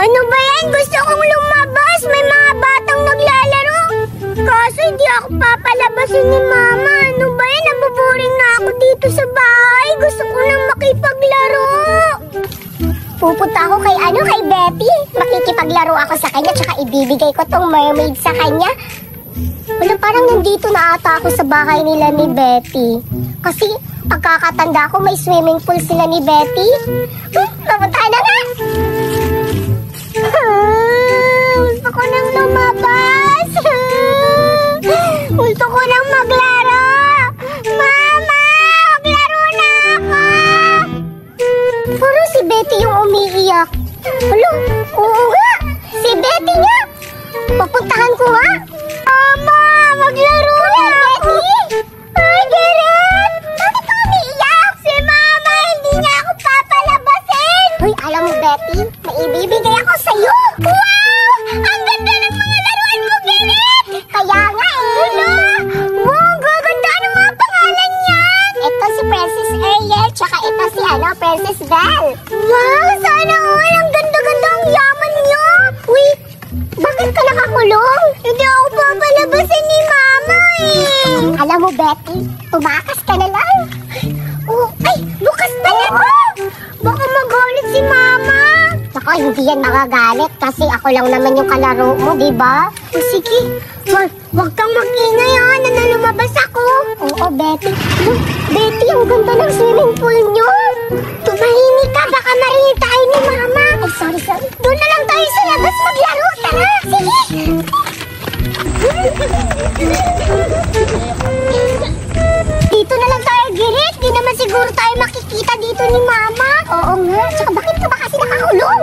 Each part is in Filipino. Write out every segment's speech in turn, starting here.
Ano ba yan? Gusto kong lumabas. May mga batang naglalaro. Kaso hindi ako papalabasin ni Mama. Ano ba yan? Nabuboring na ako dito sa bahay. Gusto ko nang makipaglaro. Pupunta ako kay Betty. Makikipaglaro ako sa kanya tsaka ibibigay ko tong mermaid sa kanya. Wala, parang nandito na ata ako sa bahay nila ni Betty. Kasi pagkakatanda ko may swimming pool sila ni Betty. Pupunta na nga! Gusto ko nang lumabas. Gusto ko nang maglaro. Mama, maglaro na ako. Puro si Betty yung umiiyak. Alo, oo nga. Si Betty nga. Papuntahan ko nga. Mama, maglaro na ako. Ay, Gerrit. Bakit ka umiiyak? Si Mama, hindi niya ako papalabasin. Uy, alam mo, Betty, may ibibigay ako sa'yo. Wow! Ang ganda ng mga laruan mo, Gerrit. Kaya nga wow, gaganda ng mga pangalan niyan. Ito si Princess Ariel, tsaka ito si Princess Belle. Wow, sana all. Ang ganda-ganda ang yaman niyo. Uy, bakit ka nakakulong? Hindi ako papalabasin ni Mama Alam mo, Betty, tumakas ka na lang. Oh, ay, bukas talaga. Baka magalit si Mama. Ako, hindi yan magagalit kasi ako lang naman yung kalaro mo, di ba? O sige, wag kang mag-ingay na lumabas ako. Oo, Betty. Look, Betty, ang ganda ng swimming pool nyo. Tumahimik ka, baka marinig tayo ni Mama. Ay, sorry. Doon na lang tayo sa labas maglaro. Tara, sige. Dito na lang tayo, Gerrit. Di naman siguro tayo makikita dito ni Mama. Oo nga. Tsaka bakit ka ba kasi nakakulong?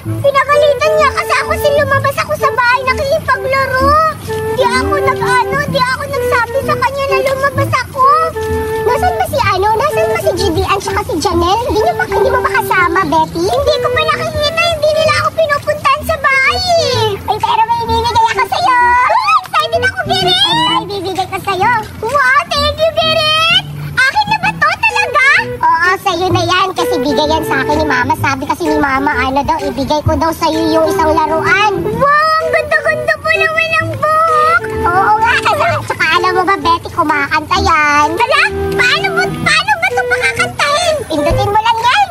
Pinagalitan niya kasi ako lumabas ako sa bahay nakikipaglaro. Di ako nagsabi sa kanya na lumabas ako. Nasaan ba si Judian tsaka si Janelle? Hindi mo ba kasama, Betty? Hindi ko pa nakikita. Hindi nila ako pinupuntahan sa bahay Ay, pero may ibibigay ako sa'yo. Excited ako, Gerrit. Ay, ibibigay ko sa'yo. Wow, thank you, Gerrit. Akin na ba to talaga? Oo, sa'yo na yan. Kasi bigay yan sa akin ni Mama. Sabi kasi ni Mama, ibigay ko daw sa'yo yung isang laruan. Wow, ang ganda-ganda po naman ang book. Oo nga, tsaka alam mo ba, Betty, kumakanta yan. Hala, paano ba ito makakantahin? Pindutin mo lang yan.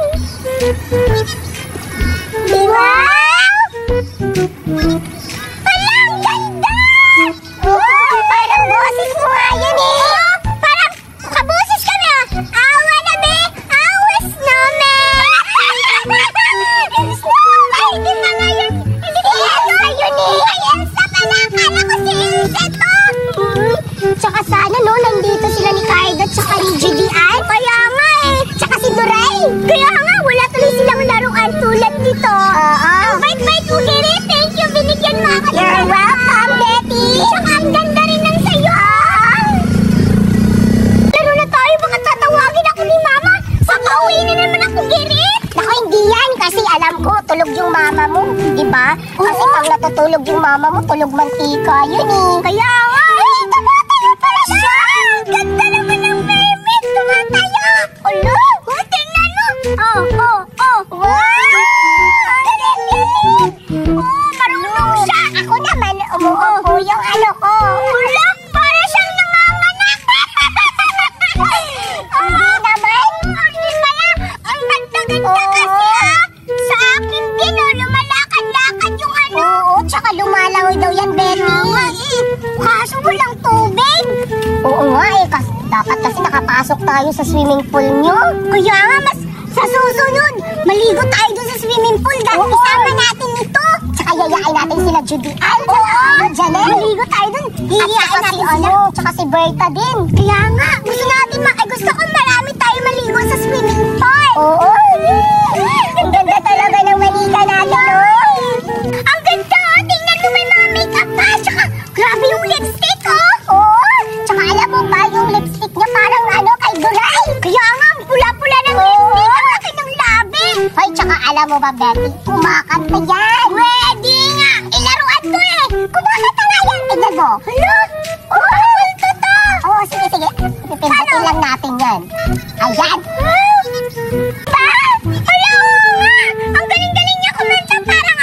Wow! Hala, ang ganda! Wow, parang boses mo nga yan parang kaboses kami Awa na be! Awas na me! Ay, hindi pa nga yun! Hindi pa nga yun Ay, Elsa pala! Akala ko si Elsa to! Tsaka sana nandito sila ni Kaido tsaka ni Judian. Kaya nga tsaka si Doray. Kaya nga, wala tuloy silang laruan tulad dito. Ang bait-bait mo, Gerrit. Thank you, binigyan mo ako. You're welcome, Betty. Tsaka ang ganda rin ng sayo. Laro na tayo, baka tatawagin ako ni Mama. Papauwi na naman ako, Gerrit. Naku, hindi yan. Kasi alam ko, tulog yung Mama mo. Diba? Kasi pag natutulog yung Mama mo, tulog mantika yun Kaya nga. Ay, tumatayo pala siya. Ganda naman ng mermaid. Tumatayo. Ulo. Tingnan mo. Oh. Wow. Galing. Marunong siya. Ako naman, umuupo yung ko. Ulo, para siyang nanganganak. Hindi naman. Hindi pala. Ang ganda-ganda kasi Sa akin din lumalakad-lakad yung Oo, tsaka lumalangoy daw yan, Betty. Kaso walang tubig. Oo nga kasi dapat kasi nakapasok tayo sa swimming pool nyo. Kaya nga, sa susunod, maligo tayo dun sa swimming pool dahil isama natin ito. Tsaka yayain natin sila Judian. Oo, Janelle. Maligo tayo dun. Hihiyain natin sila. Tsaka si Berta din. Kaya nga, gusto ko marami tayo maligo sa swimming pool. Oo. Ang ganda talaga ng maliga natin, Ang ganda, tingnan mo may mga makeup pa. Tsaka, grabe yung lipstick, Oo. Tsaka alam mo ba, yung lipstick niya parang kay Doray. Kaya nga, pula-pula ng lipstick. Ang laki ng labi. Hoy, tsaka alam mo ba, Betty, kumakanta yan. Pwede nga. Ilaruan ko Kumakanta nga yan. Tignan mo. Hala? Kulto to. Oo, sige. Pipindutin lang natin yan. Ayan. Hala nga. Ang galing-galing niya kumanta parang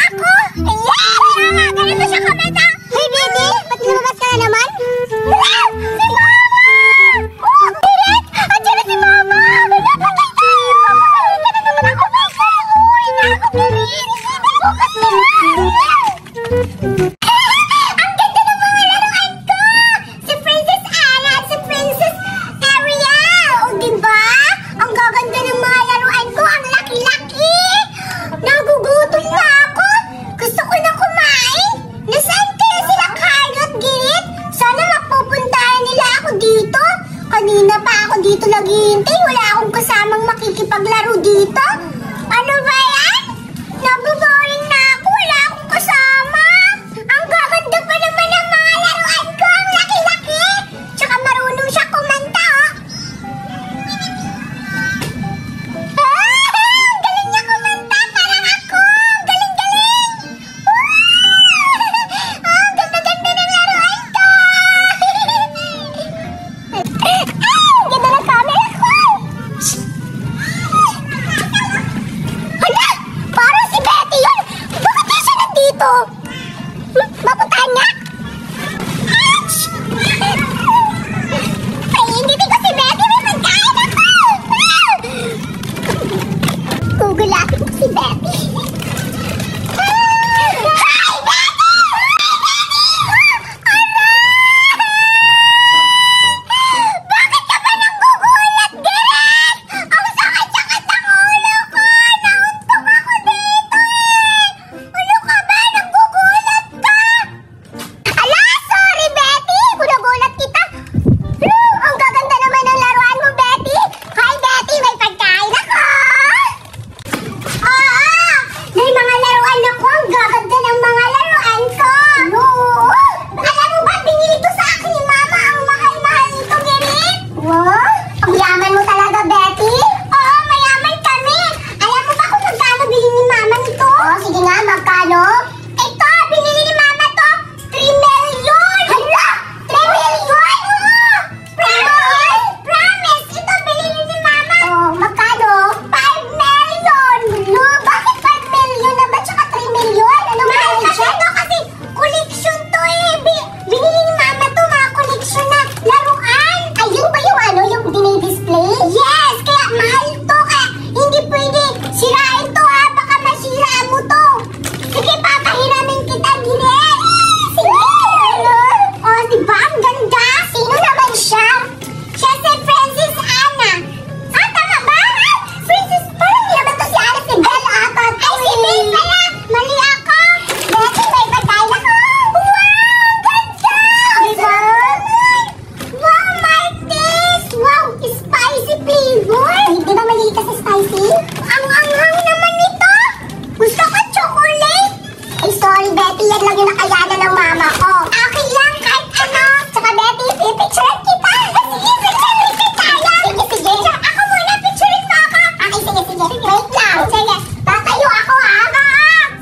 yan lang yung nakayanan ng mama ko. Okay lang, kahit ano. Tsaka Betty, pipicture kita. Sige, picture tayo. Sige. Ako muna, picturein mo ako. Okay, sige. Wait lang. Sige, tatayo ako ha.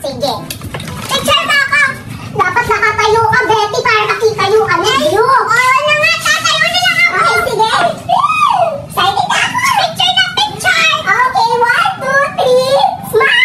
Sige. Picture mo ako. Dapat nakatayo ka, Betty, para makita yung view. Oo na nga, tatayo na lang ako. Okay, sige. Excited na ako. Picture na picture. Okay, 1, 2, 3. Smile!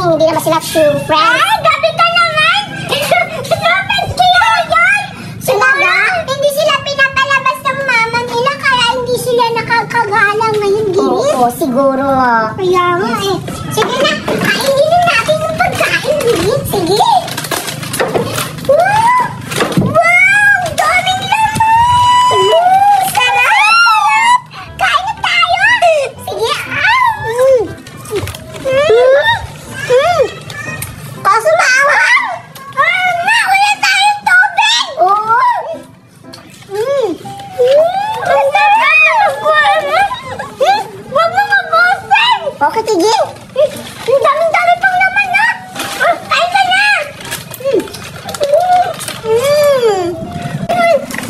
Hindi naman sila true friends. Ay, gabi ka naman! Dapat kaya yan! Siguro, hindi sila pinapalabas ng mama nila kaya hindi sila nakakagala ngayon, Ginis. Oo, siguro. Kaya nga eh. Sige na, kainin na natin yung pagkain, Ginis. Sige. Wow! Wow! Daming laman! Sarap! Kain na tayo! Sige, kaso maanghang! Wala tayong tubig! Oo! Huwag mo mabusin! Okay, sige! Ang dami-dami pang laman na! Kain ka na!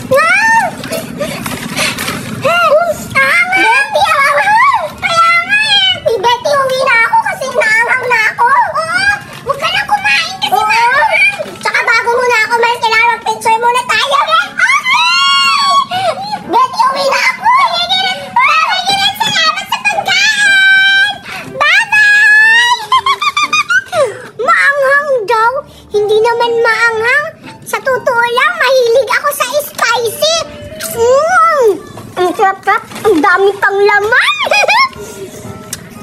Wow! Betty, anghang! Kaya nga eh! Betty, uwi na ako kasi naanghang na ako! Huwag ka na kumain kasi maanghang! Tsaka bago muna ako, Mars, kailangan mag-picture muna tayo! Okay! Betty, uwi na ako! Maraming salamat sa pagkain! Bye-bye! Maanghang daw? Hindi naman maanghang. Sa totoo lang, mahilig ako sa spicy. Ang sarap-sarap. Ang dami pang laman.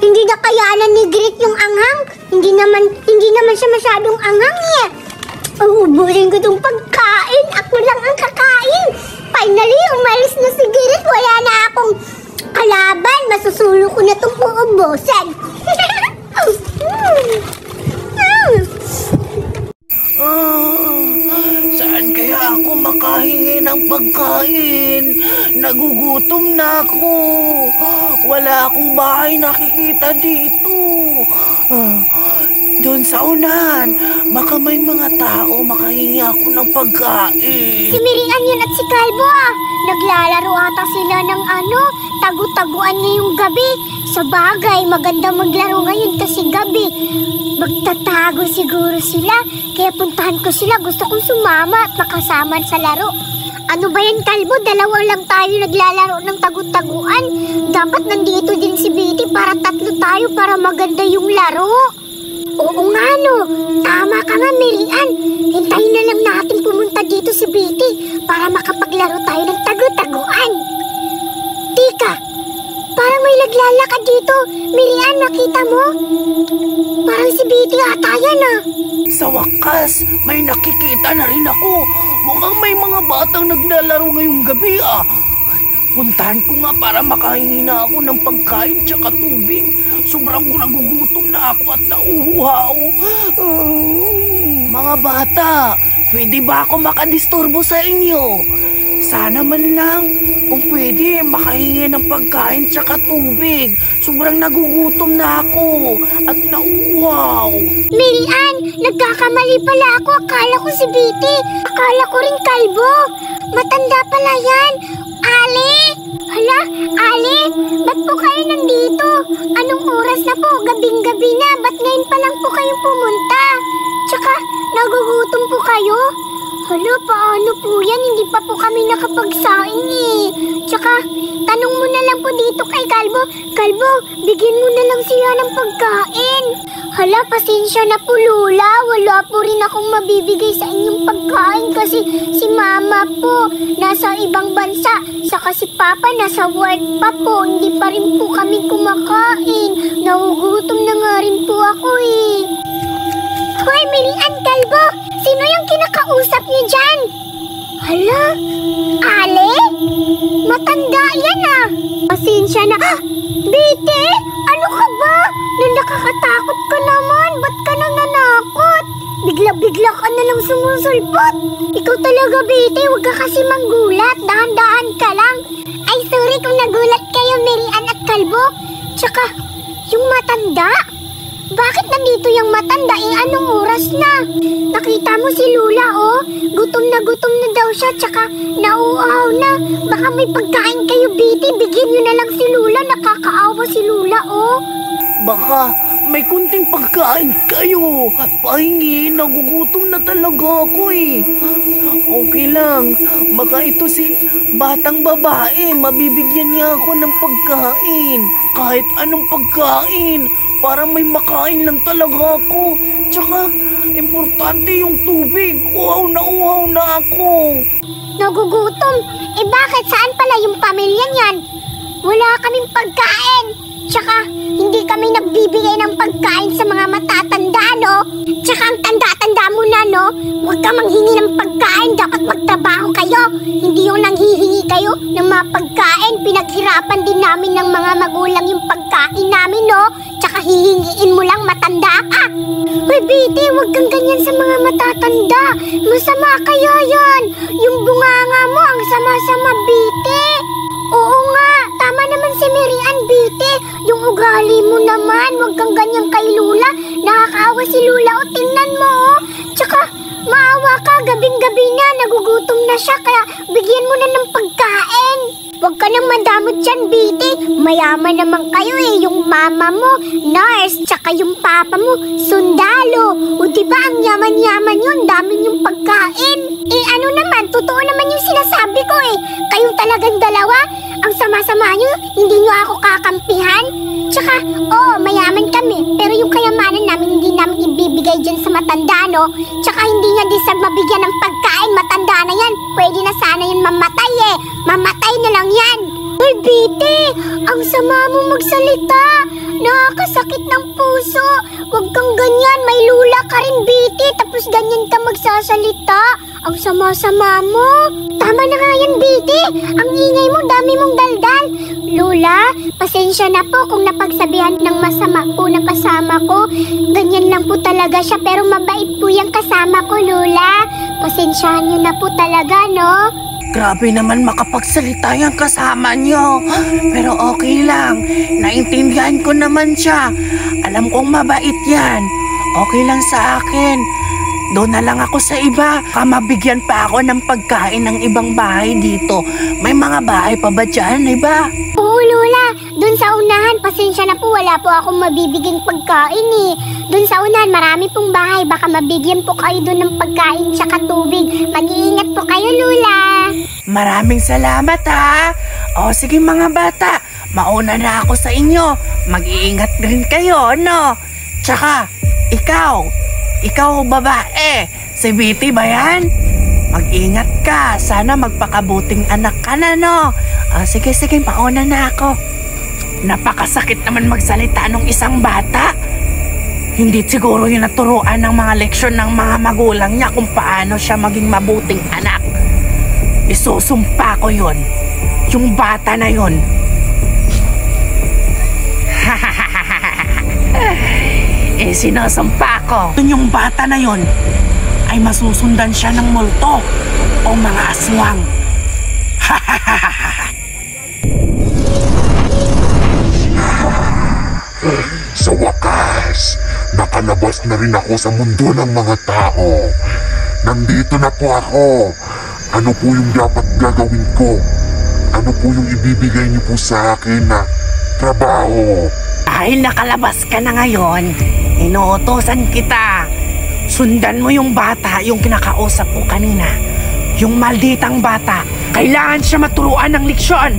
Hindi na kayanan ni Grit yung anghang. Hindi naman siya masyadong anghang eh. Ubusin ko itong pagkain. Ako lang ang kakain. Finally, umalis na si Grit. Wala na akong kalaban. Masusulo ko na itong uubusan. Saan kaya ako makahingi ng pagkain? Nagugutom na ako. Wala akong bahay nakikita dito. Doon sa unahan, baka may mga tao makahingi ako ng pagkain. Si Miriam yun at si Calvo ah. Naglalaro ata sila ng tagu-taguan ngayong gabi. Sa bagay, maganda maglaro ngayon kasi gabi. Magtatago siguro sila. Kaya puntahan ko sila. Gusto kong sumama at makasama sa laro. Ano ba yan, Calvo? Dalawa lang tayo naglalaro ng tagu-taguan. Dapat nandito din si Betty para tatlo tayo para maganda yung laro. Oo nga no. Tama ka nga, Miriam. Hintayin na lang natin pumunta dito si Betty para makapaglaro tayo ng tagu-taguan. Tika, parang may naglalakad dito. Miriam, nakita mo? Parang si Betty ata yan ah. Sa wakas, may nakikita na rin ako. Mukhang may mga batang naglalaro ngayong gabi ah. Puntahan ko nga para makahingi na ako ng pagkain tsaka tubig. Sobrang nagugutom na ako at nauuhaw. Mga bata, pwede ba ako makadisturbo sa inyo? Sana man lang kung pwede makahingi ng pagkain tsaka tubig. Sobrang nagugutom na ako at nauuhaw. Miriam, nagkakamali pala ako. Akala ko si Betty. Akala ko rin Calvo. Matanda pala yan. Ali! Hala, Ali! Ba't po kayo nandito? Anong oras na po? Gabing-gabi na. Ba't ngayon pa lang po kayo pumunta? Tsaka, nagugutom po kayo? Hala, paano po yan? Hindi pa po kami nakapagsaing eh. Tsaka, tanong mo na lang po dito kay Kalbo. Kalbo, bigyan mo na lang siya ng pagkain. Hala, pasensya na po Lola. Wala po rin akong mabibigay sa inyong pagkain kasi si Mama po nasa ibang bansa. Saka si Papa nasa work pa po. Hindi pa rin po kami kumakain. Nagugutom na nga rin po ako eh. Hoy, Milian, Kalbo! Sino yung kinakausap niyo dyan? Hala, Ale? Matanda yan ah! Pasensya na. Ah! Bite, ano ka ba? Nakakatakot ka naman. Ba't ka nananakot? Bigla-bigla ka na lang sumusulpot. Ikaw talaga, Bite. Huwag ka kasi manggulat. Dahan-dahan ka lang. Ay, sorry kung nagulat kayo, Milian at Kalbo. Tsaka, yung matanda. Bakit nandito yung matanda? Anong oras na? Nakita mo si Lula, oh. Gutom na daw siya, tsaka nauuhaw na. Baka may pagkain kayo, Biti. Bigyan nyo na lang si Lula. Nakakaawa si Lula, oh. Baka may kunting pagkain kayo. Pahingi, nagugutom na talaga ako eh. Okay lang, baka ito si batang babae. Mabibigyan niya ako ng pagkain. Kahit anong pagkain. Para may makain lang talaga ako. Tsaka, importante yung tubig. Uhaw na ako. Nagugutom? Eh bakit? Saan pala yung pamilya niyan? Wala kaming pagkain. Tsaka, hindi kami nagbibigay ng pagkain sa mga matatanda, no? Tsaka ang tanda-tanda mo na, no? Huwag ka manghingi ng pagkain. Dapat magtrabaho kayo. Hindi yung nanghihingi kayo ng mga pagkain. Pinaghirapan din namin ng mga magulang yung pagkain namin, no? Tsaka hihingiin mo lang, matanda ka. Uy, Biti, huwag kang ganyan sa mga matatanda. Masama kaya yan. Yung bunganga mo, ang sama-sama, Biti. Oo nga, tama naman si Marian, Biti. Yung ugali mo naman, huwag kang ganyan kay Lula. Nakakaawa si Lula, o tingnan mo, oh. Tsaka, maawa ka, gabing-gabi na, nagugutom na siya, kaya bigyan mo na ng pagkain. Huwag ka nang madamot dyan, Biti. Mayaman naman kayo eh. Yung mama mo, nurse, tsaka yung papa mo, sundalo. O diba ang yaman-yaman yun, dami yung pagkain. Eh ano naman, totoo naman yung sinasabi ko eh. Kayong talagang dalawa, ang sama-sama nyo, hindi nyo ako kakampihan. Tsaka, mayaman kami. Pero yung kayamanan namin, hindi namin ibibigay dyan sa matanda, no? Tsaka hindi nga disag mabigyan ng pagkain, matanda na yan. Pwede na sana yun mamatay eh. Mamatay na lang yan. Uy, Biti, ang sama mo magsalita. Nakakasakit ng puso. Huwag kang ganyan, may Lula ka rin, Biti. Tapos ganyan ka magsasalita. Ang sama-sama mo. Tama na nga yan, Biti. Ang ingay mo, dami mong daldal. Lula, pasensya na po kung napagsabihan ng masama po na kasama ko. Ganyan lang po talaga siya, pero mabait po yung kasama ko, Lula. Pasensyahan niyo na po talaga, no? Grabe naman makapagsalita yung kasama niyo. Pero okay lang. Naintindihan ko naman siya. Alam kong mabait yan. Okay lang sa akin. Doon na lang ako sa iba. Mabigyan pa ako ng pagkain ng ibang bahay dito. May mga bahay pa ba dyan, iba? Oo, Lola. Doon sa unahan, pasensya na po. Wala po akong mabibiging pagkain eh. Doon sa unahan, marami pong bahay. Baka mabigyan po kayo doon ng pagkain tsaka tubig. Mag-iingat po kayo, Lola. Maraming salamat ha. O sige mga bata, mauna na ako sa inyo. Mag-iingat rin kayo, no? Tsaka, ikaw babae, si Biti ba yan? Mag-ingat ka, sana magpakabuting anak ka na, no? Sige, mauna na ako. Napakasakit naman magsalita ng isang bata. Hindi siguro yung naturuan ng mga leksyon ng mga magulang niya kung paano siya maging mabuting anak. Isusumpa ko yun. Yung bata na yun. Sinasumpa ko. Yung bata na yun ay masusundan siya ng multo o mga aswang. Sa wakas, nakalabas na rin ako sa mundo ng mga tao. Nandito na po ako. Ano po yung dapat gagawin ko? Ano po yung ibibigay niyo po sa akin na trabaho? Dahil nakalabas ka na ngayon, inuutosan kita Sundan mo yung bata, yung kinakausap ko kanina. Yung malditang bata. Kailangan siya maturuan ng leksyon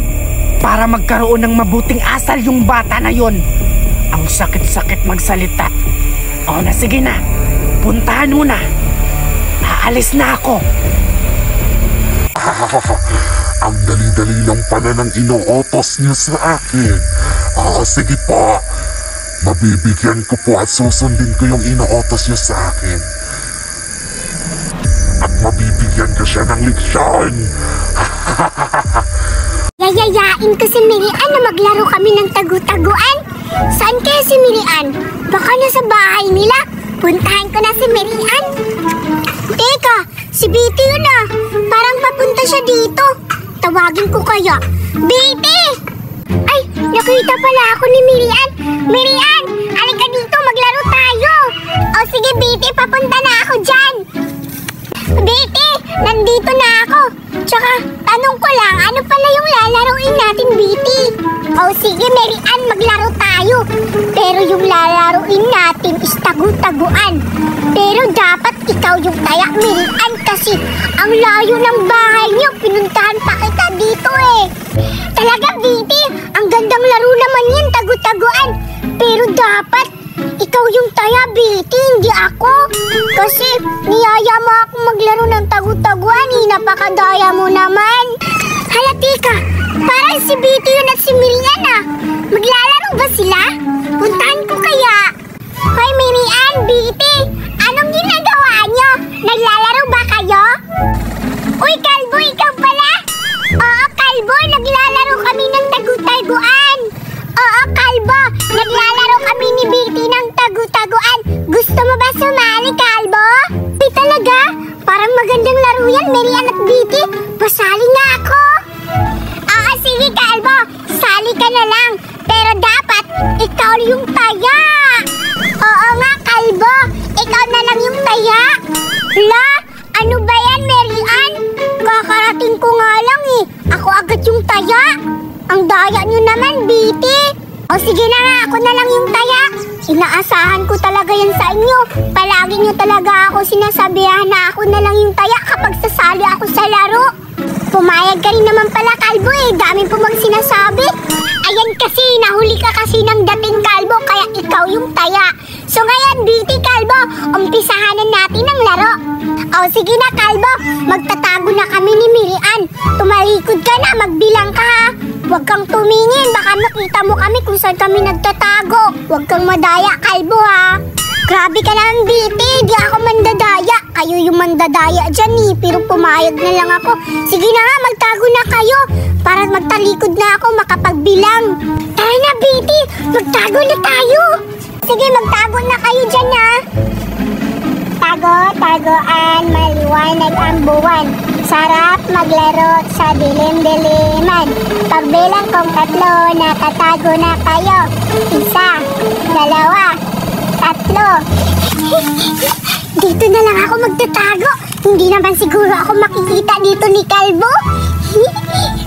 para magkaroon ng mabuting asal yung bata na yon. Ang sakit-sakit magsalita. O na, sige na. Puntahan mo na. Aalis na ako. Ang dali-dali lang pala ng inuutos niyo sa akin. Sige po. Mabibigyan ko po at susundin ko yung inuutos niyo sa akin. At mabibigyan ko siya ng leksyon. Yayayain ko si Mirian na maglaro kami ng tagu-taguan. Saan kaya si Mirian? Baka nasa bahay nila. Puntahan ko na si Mirian. Teka, si Betty yun ah. Parang papunta siya dito. Tawagin ko kaya. Betty! Ay, nakita pala ako ni Mirian. Mirian, halika dito, maglaro tayo. O sige Betty, papunta na ako dyan. Betty, nandito na ako. Tsaka, tanong ko lang, ano pala yung lalaroin natin, Betty? O sige, Mirian, maglaro tayo. Pero yung lalaroin natin is tagu-taguan. Pero dapat ikaw yung taya, Mirian, kasi ang layo ng bahay niyo. Pinuntahan pa kita dito eh. Talaga, Betty, ang gandang laro naman yan, tagu-taguan. Pero dapat ikaw yung taya, Betty, hindi ako. Kasi niyaya mo ako maglaro ng tagu-taguan eh. Napakadaya mo naman. Hala, tika, parang si Betty yun at si Mirian ah. Maglalaro ba sila? Puntahan ko kaya. Hoy, Mirian, Betty, anong ginagawa nyo? Naglalaro ba kayo? Uy, Kalbo, ikaw pala? Oo, Kalbo, naglalaro kami ng tagu-taguan. Oo, Kalbo, naglalaro kami ni Betty ng tagu-taguan. Gusto mo ba sumali, Kalbo? Ay, talaga? Parang magandang laro yan, Mirian at Betty. Pasali nga ako. Oo, sige, Kalbo. Sali ka na lang. Pero dapat, ikaw yung taya. Oo nga, Kalbo. Ikaw na lang yung taya. La, ano ba yan, Mirian? Kakarating ko nga lang eh. Ako agad yung taya. Ang daya nyo naman, Betty. O sige na nga, ako na lang yung taya. Inaasahan ko talaga yan sa inyo. Palagi nyo talaga ako sinasabihan na ako na lang yung taya kapag sasali ako sa laro. Pumayag ka rin naman pala, Kalbo eh. Dami po bang sinasabi? Ayan kasi, nahuli ka kasi ng dating, Kalbo, kaya ikaw yung taya. So ngayon, Betty, Kalbo, umpisahanan natin ang laro. O sige na, Kalbo, magtatago na kami ni Mirian. Tumalikod ka na, magbilang ka ha. Huwag kang tumingin, baka makita mo kami kung saan kami nagtatago. Huwag kang madaya, Kalbo ha. Grabe ka naman, Betty, di ako mandadaya. Kayo yung mandadaya dyan eh, pero pumayag na lang ako. Sige na nga, magtago na kayo para magtalikod na ako makapagbilang. Tara na, Betty, magtago na tayo. Sige, magtago na kayo dyan ha. Tago, tagoan, maliwanag ang buwan. Sarap maglaro sa dilim-diliman. Pagbilang kong 3, nakatago na kayo. 1, 2, 3. Dito na lang ako magtatago. Hindi naman siguro ako makikita dito ni Kalbo.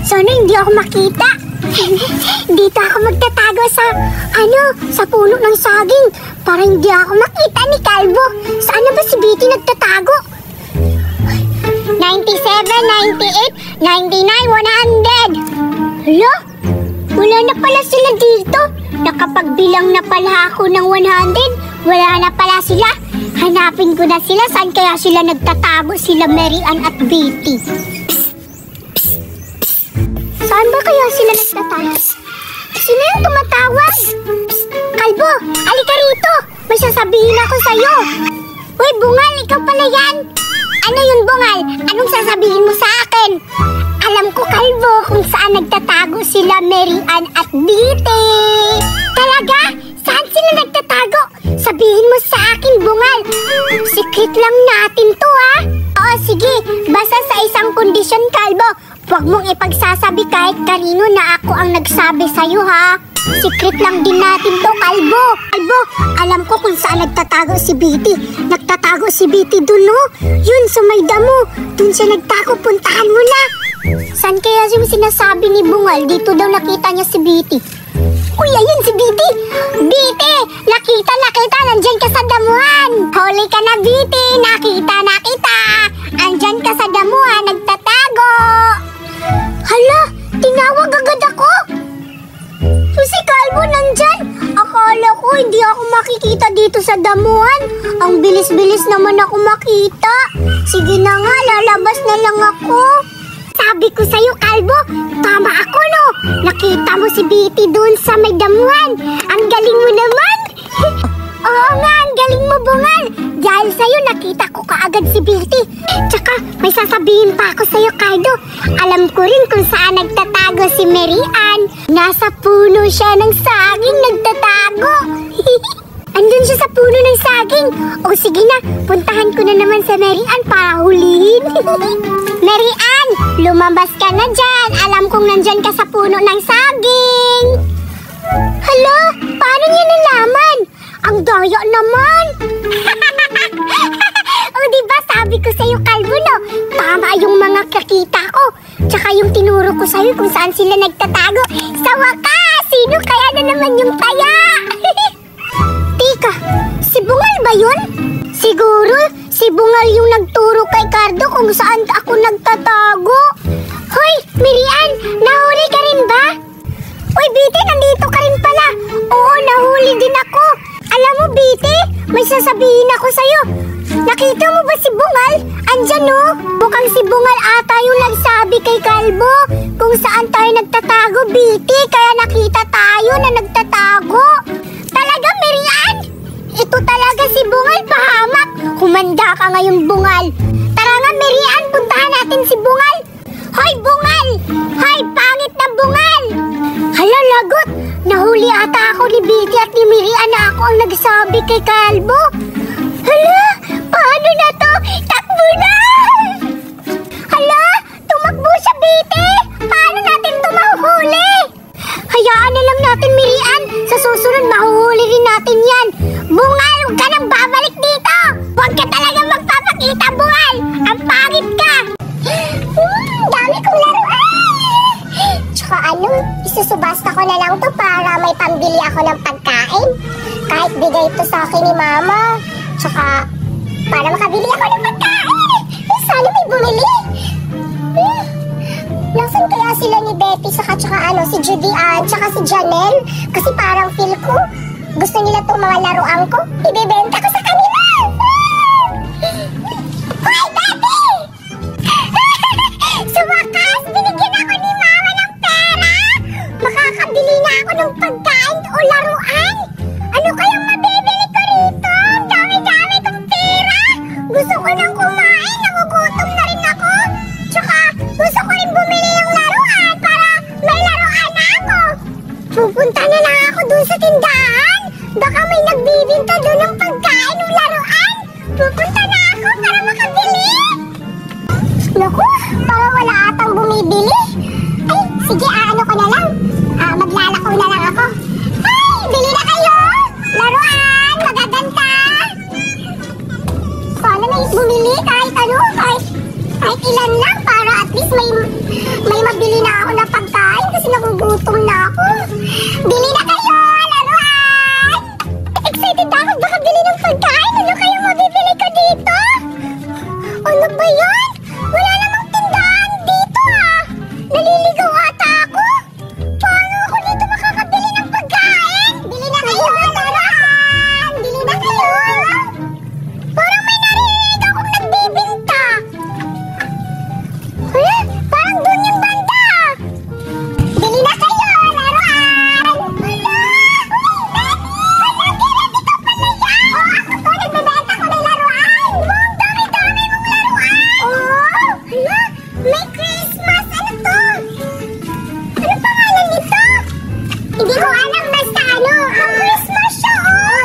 Sana hindi ako makita. Dito ako magtatago sa puno ng saging para hindi ako makita ni Kalbo. Saan na ba si Betty nagtatago? 97, 98, 99, 100. Hala, wala na pala sila dito. Nakapagbilang na pala ako ng 100. Wala na pala sila. Hanapin ko na sila. Saan kaya sila nagtatago, sila Mirian at Betty? Psst, psst, psst. Saan ba kaya sila nagtatago? Sino yung tumatawag? Psst, Kalbo, alika rito. May sasabihin ako sa'yo. Uy, Bungal, ikaw pala yan. Ano yun, Bungal? Anong sasabihin mo sa akin? Alam ko, Kalbo, kung saan nagtatago sila Mirian at Betty. Talaga? Saan sila nagtatago? Sabihin mo sa akin, Bungal. Secret lang natin to, ha? Oo, sige. Basta sa isang kondisyon, Kalbo. Huwag mong ipagsasabi kahit kanino na ako ang nagsabi sa'yo, ha? Secret lang din natin to, Kalbo. Kalbo, alam ko kung saan nagtatago si Betty. Nagtatago si Betty dun, no? Yun, sa may damo. Dun siya nagtago, puntahan mo na. Saan kaya yung sinasabi ni Bungal? Dito daw nakita niya si Betty. Uy, ayun si Betty. Betty, nakita, nandyan ka sa damuhan. Huli Halika na, Betty. Nakita na kita. Andyan ka sa damuhan, nagtatago. Hala, tinawag agad ako. Si Kalbo nandyan. Akala ko hindi ako makikita dito sa damuhan. Ang bilis-bilis naman ako makita. Sige na nga, lalabas na lang ako. Sabi ko sa'yo, Kalbo, tama ako, no? Nakita mo si Betty doon sa may damuhan. Ang galing mo naman. Oo nga, ang galing mo, Bungal. Dahil sa'yo, nakita ko kaagad si Betty. Tsaka, may sasabihin pa ako sa'yo, Kaldo. Alam ko rin kung saan nagtatago si Mary Ann. Nasa puno siya ng saging nagtatago. Andun siya sa puno ng saging. O sige na, puntahan ko na naman sa Mary Ann para hulihin. Mary Ann, lumabas ka na dyan. Alam kong nandyan ka sa puno ng saging. Hala, paano niya nalaman? Ang daya naman. O diba sabi ko sa'yo, Kalbo, no? Tama yung mga kakita ko. Tsaka yung tinuro ko sa'yo kung saan sila nagtatago. Sa wakas, sino kaya na naman yung taya? Tika, si Bungal ba yun? Siguro, si Bungal yung nagturo kay Cardo kung saan ako nagtatago. Hoy, Mirian, nahuli ka rin ba? Uy, Betty, nandito ka rin pala. Oo, nahuli din ako. Alam mo, Betty, may sasabihin ako sa'yo. Nakita mo ba si Bungal? Andyan, no? Mukhang si Bungal ata yung nagsabi kay Kalbo kung saan tayo nagtatago, Betty. Kaya nakita tayo na nagtatago. Talaga, Mirian? Ito talaga si Bungal, pahamak. Humanda ka ngayon, Bungal. Tara nga, Mirian, puntahan natin si Bungal. Hoy, Bungal! Hoy, pangit na Bungal! Hala, lagot! Nahuli ata ako ni Betty at ni Mirian na ako ang nagsabi kay Kalbo. Hala, paano na to? Takbo na! Hala, tumakbo siya, Betty! Paano natin ito mahuhuli? Hayaan na lang natin, Mirian. Sa susunod, mahuhuli rin natin yan. Bungal, huwag ka nang babalik dito! Huwag ka talaga magpapakita, Bungal! Ang pangit ka! Dami kong laruan! Tsaka isusubasta ko na lang to para may pambili ako ng pagkain. Kahit bigay ito sa akin ni Mama. Tsaka, para makabili ako ng pagkain. Sana may bumili. Nasaan kaya sila ni Betty tsaka si Judy Ann tsaka si Janelle? Kasi parang feel ko, gusto nila itong mga laruan ko. Ibebenta ko sa kanila. Hoy, Betty! Sa wakas, binigyan ako ni Mama ng pera. Makakabili na ako ng pagkain o laruan. Ano kayang mabibili ko rito? Ang dami-dami kong pera. Gusto ko nang kumain. Nagugutom na rin ako. Tsaka, gusto ko rin bumili ng laruan para may laruan na ako. Pupunta na lang ako dun sa tindahan. Baka may nagbibinta dun ng pagkain o laruan. Pupunta na ako para makabili. Naku, parang wala atang bumibili. Ay, sige, ano ko na lang. Maglalako na lang ako. Ay, bili na kayo! Laruan, magaganda! Sana may bumili kahit ano, kahit ilan lang para at least may mabili na ako na pagkain kasi nagugutom na ako. Bili na kayo, laruan! Excited ako, baka bili ng pagkain. Ano kayo mabibili ko dito? Ano ba yan? Wala namang tindahan dito, Naliligaw ata ako. Paano ako dito makakabili ng pagkain? Bili na kayo, laruan! Bili na kayo! Parang may narinig akong nagbibinta. Hala, parang doon yung banda. Bili na kayo, laruan! Hala, dito pala yan! Ako to, nagbibenta ko ng laruan! Wow, dami-dami mong laruan! Hala, may Christmas! Ano to? Ano pangalan nito? Hindi ko alam, basta ang Christmas siya,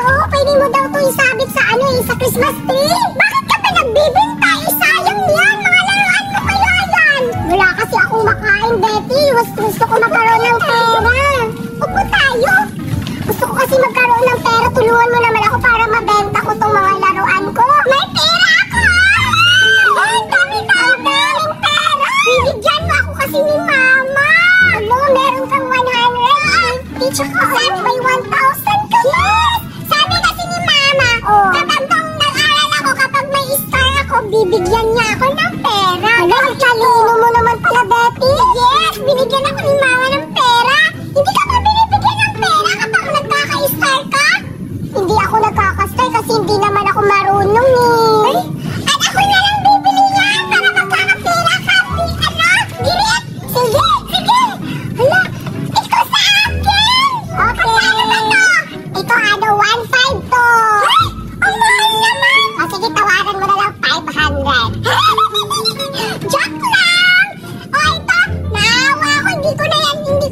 Oo, pwede mo daw ito isabit sa sa Christmas tree. Bakit ka pa nagbibinta? Sayang yan, mga laruan mo kaya yan. Wala kasi ako makain, Betty. Gusto ko magkaroon ng pera. Upo tayo. Gusto ko kasi magkaroon ng pera. Tulungan mo naman ako para mabenta ko tong mga laruan ko. May pera ako! Ay, dami-daming pera! Bibigyan mo ako kasi ni Mama. Meron kang 150 tsaka may 1,000 ka. Yes! Sabi kasi ni Mama, kapag nag-aral bibigyan niya ako ng pera. Ang talino mo naman pala, Betty. Yes, binigyan ako ni Mama ng pera. Hindi ka ba binibigyan ng pera kapag nagkaka-star ka? Hindi ako nagkaka-star kasi hindi naman ako marunong eh. Ay, at ako na lang bibili niyan para magkakapera ka. Girit? Sige, sige. Hala, ito sa akin. Okay. Ano ba to? Ito 1.5 to. Ay, ang mahal naman. O sige, tawaran mo na lang 500. Joke lang. O ito, naawa ako. Hindi ko na hindi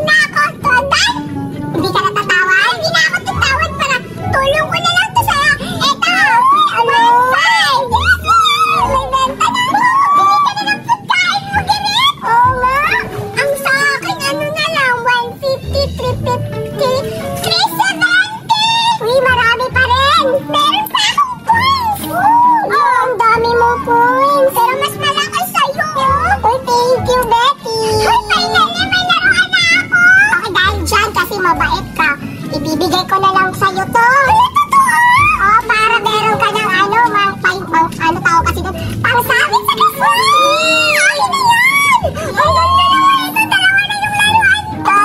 na ako total. Hindi ka natatawa? Hindi na ako tatawad para tulong ko na lang to sa'yo. Ito, 1.5. May benta na. Bili ka na ng pagkain mo, Girit. Oo nga. Ang sa akin, na lang, 150, 350, 370. Uy, marami pa rin. Meron pa akong points. Ang dami mong points. Pero mas malaki sa'yo. Uy, thank you, Betty. Uy, finally, may laruan na ako. Okay, dahil dyan kasi mabait ka, ibibigay ko na lang sa'yo to. Ano totoo? Oo, para meron ka ng ano tao kasi doon, pang sabit sa gasol. Ay, na yan. Ay, naman ito, dalawa na yung laruan ko.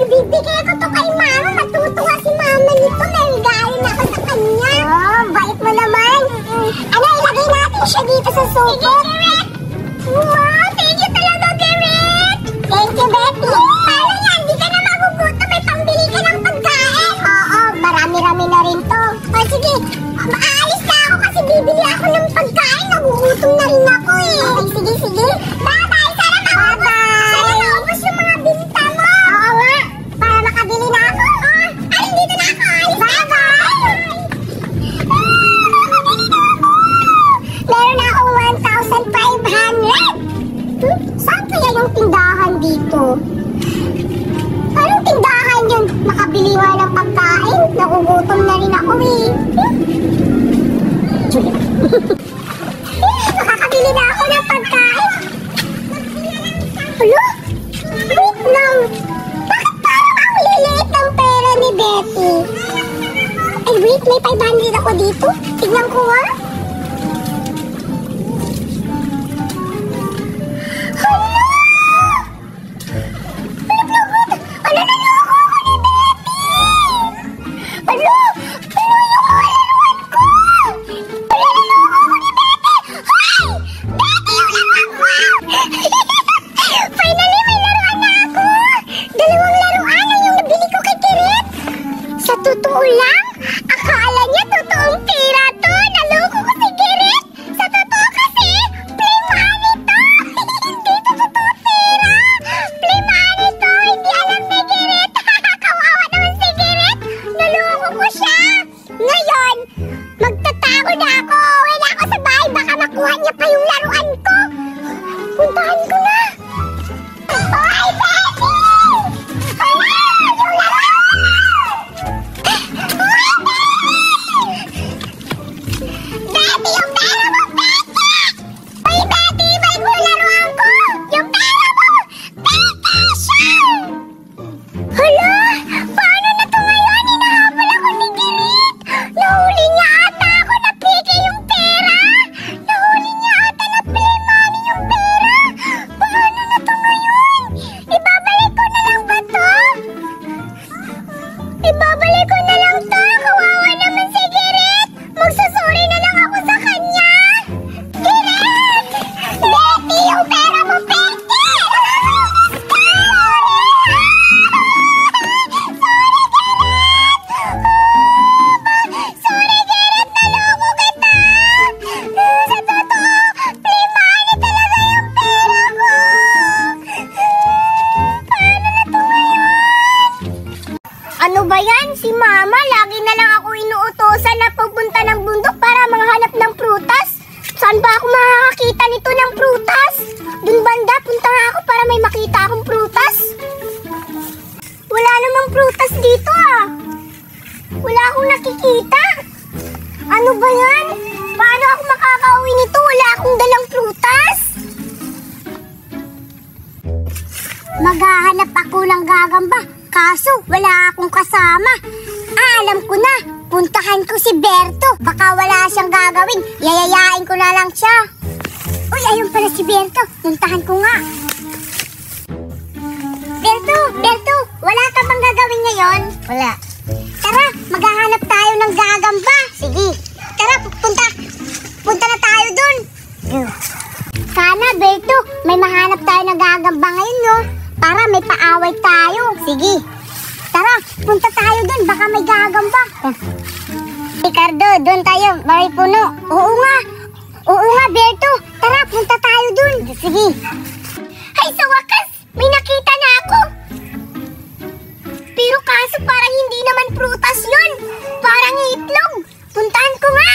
Ibibigay ko to kay Mama. Matutuwa si Mama nito. Naligayin ako sa kanya. Oh, bait mo naman. Ano, ilagay natin siya dito sa sopa. Sige, Girit. Wow, thank you talaga, Girit. Thank you, Betty. Paano yan? Di ka na magugutom. May pambili ka ng pagkain. Oo, marami-rami na rin to. O, sige. Aalis na ako kasi bibili ako ng pagkain. Nagugutom na rin ako eh. Okay, sige, sige. Bye-bye. Sana maubos yung mga binta mo. Oo nga. Para makabili na ako. Ay, dito na ako. Bye-bye. Makabili na ako. Meron na akong 1,500. Saan kaya yung tindahan dito? Anong tindahan yun? Makabili nga ng pagkain. Nagugutom na rin ako eh. Makakabili na ako ng pagkain. Hala? Wait lang. Bakit parang ang liliit ng pera ni Betty? Ay wait, may 500 ako dito. Tignan ko nga. Hala! Ano na lang ako ni Betty? Hala! Ano yung laruan ko? Hala na lang ako ni Betty! Hoy! Betty, yung laruan ko! Finally, may laruan na ako! 2 laruan na yung nabili ko kay Girit. Sa totoo lang, akala niya totoong pera to. Naloko ko si Girit. Sa totoo kasi, play money to. Hindi to totoo pera. Play money to. Hindi alam ni Girit. Kawawa naman si Girit. Naloko ko siya. Ngayon, magtatago na ako. Uwi na ako sa bahay. Baka makuha niya pa yung laruan ko. Puntahan ko na. Oy, Betty! Hala! Yung laruan! Oy, Betty! Betty, yung pera mo, Betty! Oy, Betty, balik mo yung laruan ko! Yung pera mo! Betty, siya! Hala! Paano na to ngayon? Hinahabol ako ni Girit! Nahuli niya ata ako na peke yung pera! Nahuli niya ata na play money yung pera! Paano na to ngayon? Ibabalik ko na lang ba to? Ibabalik ko na lang to! Kawawa naman si Girit! Magsasorry na lang ako sa kanya! Girit! Betty, yung pera mo, Betty! Sorry, Girit! Naloko kita! Sa totoo, play money talaga yung pera ko! Paano na to ngayon? Ano ba yan? Si Mama, lagi na lang ako inuutosan na pupunta ng bundok para manghanap ng prutas. Saan ba ako makakakita nito ng prutas? Dun banda, punta nga ako para may makita akong prutas. Wala namang prutas dito ah. Wala akong nakikita. Ano ba yan? Paano ako makakauwi nito? Wala akong dalang prutas. Maghahanap ako ng gagamba. Kaso, wala akong kasama. Alam ko na. Puntahan ko si Berto. Baka wala siyang gagamba. gagawin. Yayayain ko na lang siya. Uy, ayun pala si Berto. Puntahan ko nga. Berto, wala ka bang gagawin ngayon? Wala. Tara, maghahanap tayo ng gagamba. Sige. Tara, punta na tayo dun. Sana, Berto, may mahanap tayo ng gagamba ngayon, no? Para may paaway tayo. Sige. Tara, punta tayo dun. Baka may gagamba. Ricardo, dun tayo. May puno. Oo nga, Berto. Tara, punta tayo dun. Sige. Ay, sa wakas, may nakita na ako. Pero kaso parang hindi naman prutas yun. Parang itlog. Puntahan ko nga.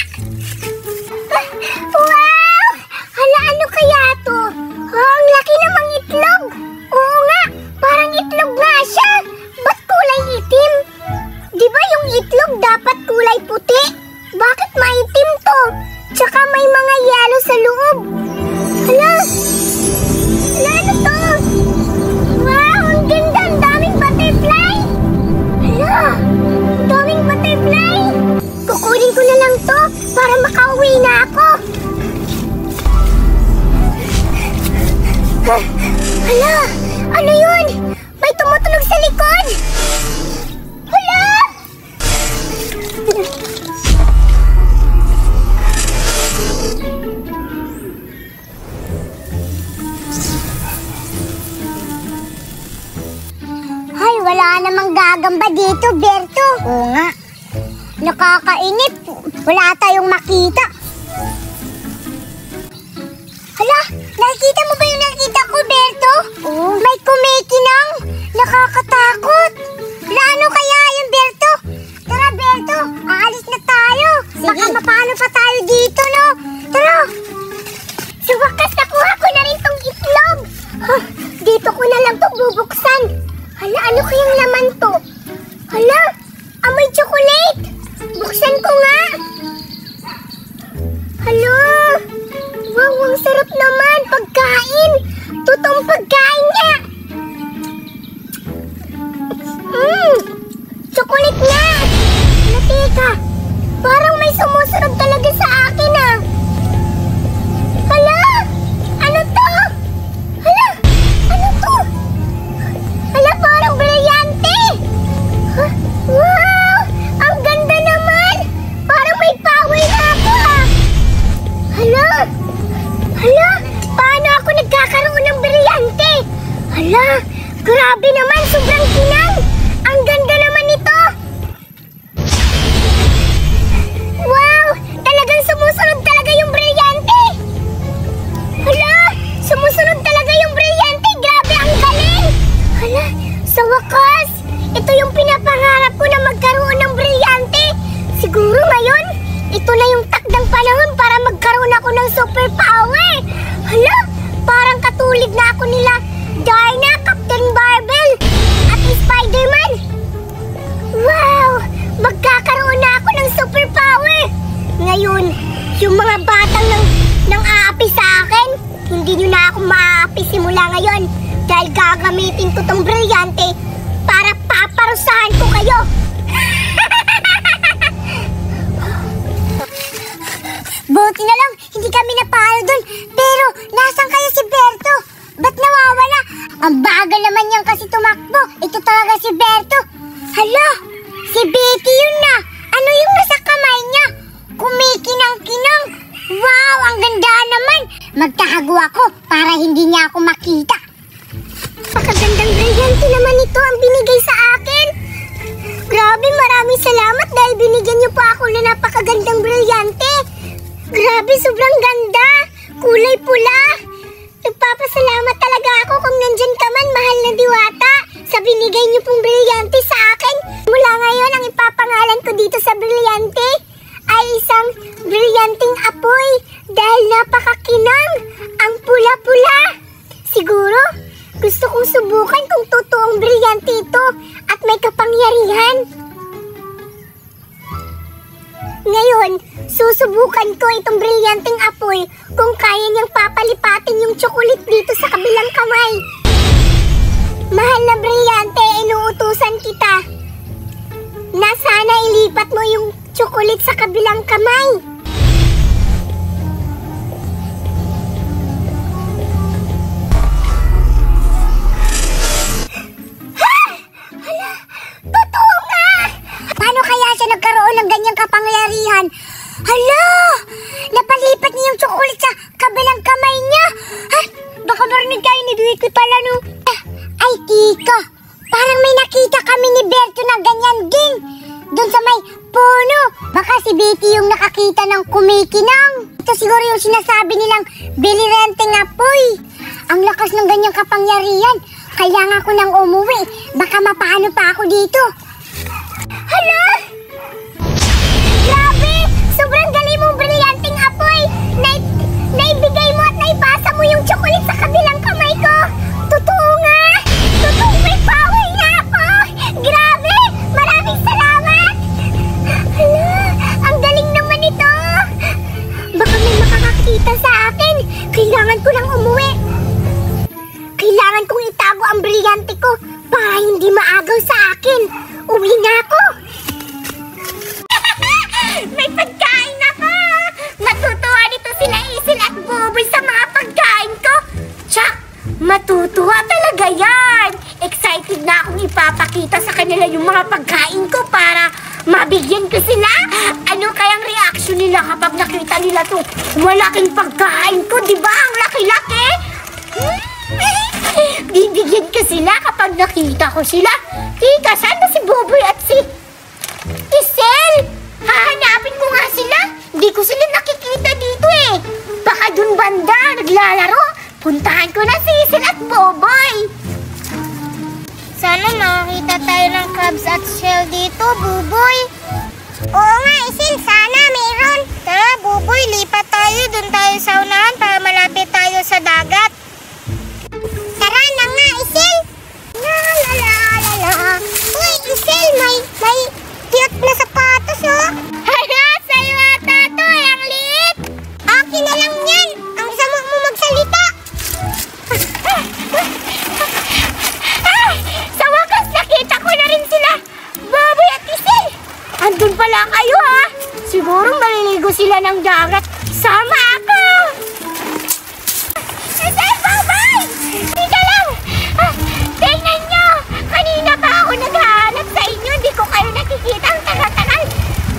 Wow! Hala, ano kaya to? Ang laki namang itlog. Oo nga, parang itlog nga siya. Ba't kulay itim? Di ba yung itlog dapat kulay puti? Bakit maitim to? Tsaka may mga yelo sa loob. Hala! Hala, ano to? Wow, ang ganda! Ang daming butterfly! Hala! Ang daming butterfly! Kukunin ko na lang to para makauwi na ako. Hala! Ano yun? May tumutunog sa likod! Hala! Ay, wala namang gagamba dito, Berto. Oo nga. Nakakainip. Wala tayong makita. Hala, nakikita mo ba yung nakita ko, Berto? Oo. May kumikinang. Nakakatakot. Wala, ano kaya yung Berto? Tara, Berto. Aalis na tayo. Sige. Baka mapano pa tayo dito, no? Tara. Sa wakas, nakuha ko na rin tong itlog. Huh, dito ko na lang to bubuksan. Hala, ano kayang laman to? Hala, amoy chocolate. Buksan ko nga. Hala, wow, ang sarap naman. Pagkain. Totoong pagkain niya. Chocolate nga. Hala, teka. Parang may sumusunod talaga sa akin, ah. Hala, ano to? Hala, ano to? Hala, parang brilyante. Huh? Wow, ang ganda naman. Parang may power na ako, ah. Hala, paano ako nagkakaroon ng brilyante? Hala, grabe naman, sobrang kinang. Ang ganda naman ito. Wow, talagang sumusunod talaga yung brilyante. Hala, sumusunod talaga yung brilyante. Grabe, ang galing. Hala, sa wakas, ito yung pinapangarap ko na magkaroon ng brilyante. Siguro ngayon, ito na yung takdang panahon para magkaroon ako ng superpower. Hala, parang katulad na ako nila Darna, Captain Barbell, at Spider-Man. Wow, magkakaroon na ako ng superpower. Ngayon, yung mga batang nang aapi sa akin, hindi nyo na ako maaapi simula ngayon dahil gagamitin ko tong brilyante para paparusahan ko kayo. Buti na lang, hindi kami napalo dun. Pero, nasan kaya si Berto? Ba't nawawala? Ang bagal naman niyang kasi tumakbo. Ito talaga si Berto. Hala, si Betty yun na. Ano yung nasa kamay niya? Kumikinang-kinang. Wow, ang ganda naman. Magtatago ako para hindi niya ako makita. Napakagandang brilyante naman ito ang binigay sa akin. Grabe, maraming salamat dahil binigyan niyo pa ako na napakagandang brilyante. Grabe, sobrang ganda. Kulay pula. Nagpapasalamat talaga ako kung nandyan ka man, mahal na diwata, sa binigay niyo pong brilyante sa akin. Mula ngayon, ang ipapangalan ko dito sa brilyante ay isang brilyanting apoy dahil napakakinang. Ang pula-pula. Siguro, gusto kong subukan kung totoong brilyante ito at may kapangyarihan. Ngayon, susubukan ko itong brilyanteng apoy kung kaya niyang papalipatin yung tsokolit dito sa kabilang kamay. Mahal na brilyante, inuutusan kita na sana ilipat mo yung tsokolit sa kabilang kamay. Ninong, ito siguro yung sinasabi nilang bilirenteng apoy. Ang lakas ng ganyang kapangyarihan. Kailangan ko nang umuwi. Baka mapaano pa ako dito. Hala! Grabe! Sobrang galing mong brilyanteng apoy! Naibigay mo at naipasa mo yung chocolate sa kabilang kamay ko! Totoo nga! Totoo, may power na ako! Grabe! Maraming salamat! Hala! Ang galing naman ito! Baka may makakakita sa akin! Kailangan ko lang umuwi! Kailangan kong itago ang brilyante ko para hindi maagaw sa akin! Uwi na ako! May pagkain ako! Matutuwa nito sila Isil at Buboy sa mga pagkain ko! Tsak! Matutuwa talaga yan! Excited na akong ipapakita sa kanila yung mga pagkain ko para mabigyan ko sila! Ano kayang reaction nila kapag nakita nila to malaking pagkain ko? Diba? Ang laki-laki! Bibigyan ko sila kapag nakita ko sila! Tita, saan na si Buboy at si Isel? Hahanapin ko nga sila. Hindi ko sila nakikita dito eh. Baka dun banda, naglalaro. Puntahan ko na si Isel at Buboy. Sana makakita tayo ng crabs at shell dito, Buboy. Oo nga, Isel. Sana mayroon. Tara, Buboy, lipat tayo. Dun tayo sa unahan para malapit tayo sa dagat. Tara na nga, Isel. La la la la la. Uy, Isel, may cute na sapatos, oh. Hala, sa'yo ata to, ang liit. Akin na lang yan. Ang sama mo magsalita. Sa wakas, nakita ko na rin sila. Buboy at Isel. Andun pala kayo, ha? Siguro maliligo sila ng dagat. Sama ako. Isel, Buboy! Tika lang. Tingnan nyo. Kanina pa ako naghahanap sa inyo. Hindi ko kayo nakikita. Ang tagal-tagal.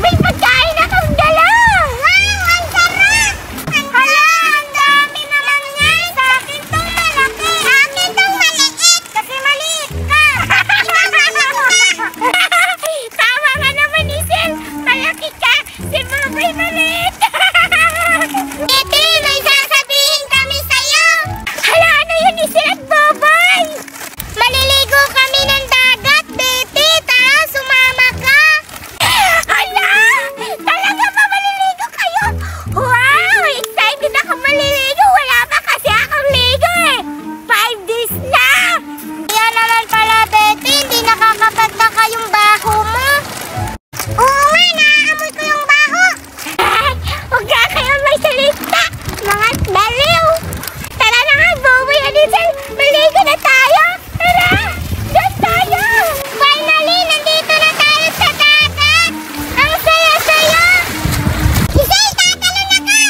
May pagkain akong dala. Wow, ang sarap. Hala, ang dami naman yan. Sa akin tong malaki. Sa akin tong maliit. Kasi maliit ka. Tama nga naman, Isel. Malaki ka. Si Buboy maliit. Iti, may sasabihin kami sa'yo. Hala, ano yun, Isel at Buboy? Maliligo kami ng dagat, Betty. Tara, sumama ka. Hala! Talaga ba maliligo kayo? Wow! Excited ako maliligo. Wala pa kasi akong ligo eh. 5 days na. Kaya naman pala, Betty. Hindi nakakapagtaka yung baho mo. Oo nga, naaamoy ko yung baho. Huwag ka kayo may salita. Mga baliw. Tara na nga, Buboy and Isel. Maligo na tayo. Tara! Diyan tayo! Finally, nandito na tayo sa dagat! Ang saya-saya! Isel, tatalo na ka!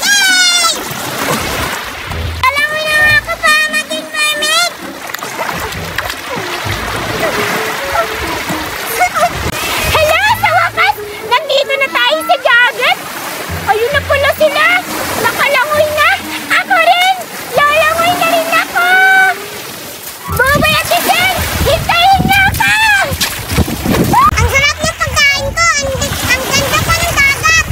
Yay! Alam mo na ako pa maging mermaid! Hala! Sa wakas! Nandito na tayo sa dagat! Ayun na pala sila! Nakalangoy na! Ako rin! Lalangoy na rin ako! Buboy at Isel! Hintayin niyo ako! Ang sarap ng pagkain ko! Ang ganda pa ng dagat!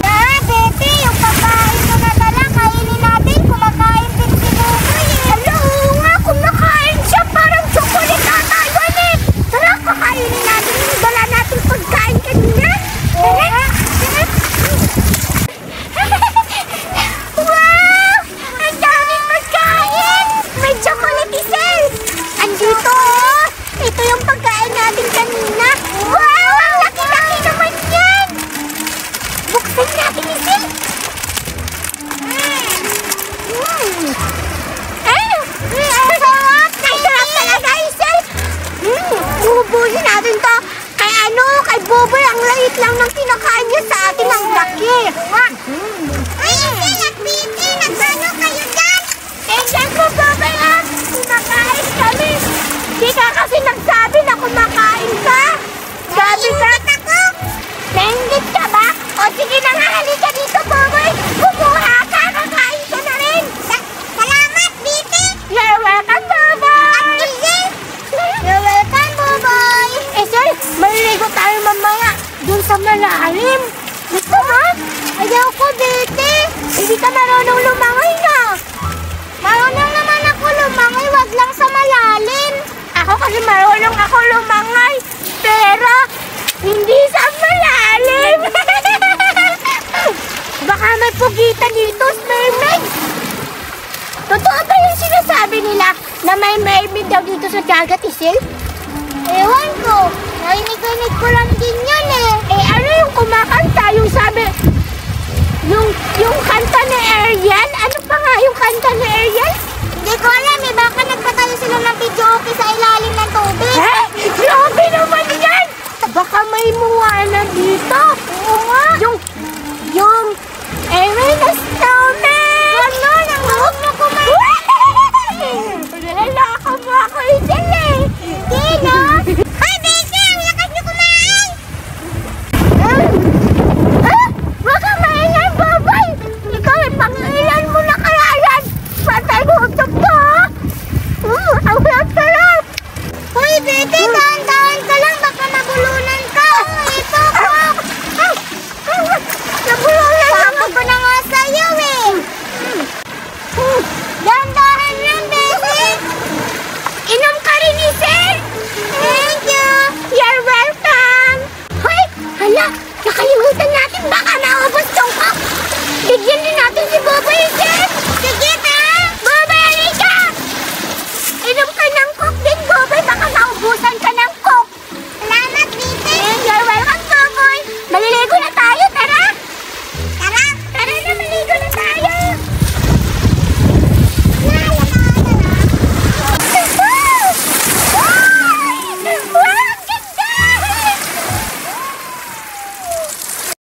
Tara, Betty! Yung pagkain ko na dala, kainin natin. Kumakain din si Buboy eh. Hala, oo nga! Kumakain siya! Parang chocolate ata yun eh! Tara, kakainin natin yung dala natin pagkain kanina! Tara! Wow! Ang daming pagkain! May chocolate, Isel! Andito, oh! Ito yung pagkain natin kanina. Wow! Ang laki-laki naman yan! Buksan natin, Isel! Ang sarap! Ang sarap talaga, Isel! Bubuhin natin to. Kay Buboy, ang lait lang ng kinakain niya sa atin. Ang laki. Ay, Isel at Betty, nagano kayo dyan? Tingnan ko, Buboy, ah. Kumakain kami. Di ka kasi nagsabi na kumakain ka. Sabi ka. Nainggit ka ba? O sige na nga, halika dito, Buboy. Kumuha ka, kakain ka na rin. Salamat, Betty. You're welcome, Buboy. At Isel. You're welcome, Buboy. dun sa malalim. Gusto ha? Ayoko, Betty. Hindi ka marunong lumangoy na. Marunong naman ako lumangoy, wag lang sa malalim. Ako kasi marunong ako lumangoy, pero hindi sa malalim. Baka may pugitan dito, mermaid. Totoo ba yung sinasabi nila na may mermaid daw dito sa dagat, Isil? Ewan ko. Narinig ko lang din yun eh. Eh ano yung kumakanta? Yung sabi, yung kanta ni Ariel? Ano pa nga yung kanta ni Ariel? Hindi ko alam eh. Baka nagpatayo sila ng video okay sa ilalim ng tubig. Eh? Grabe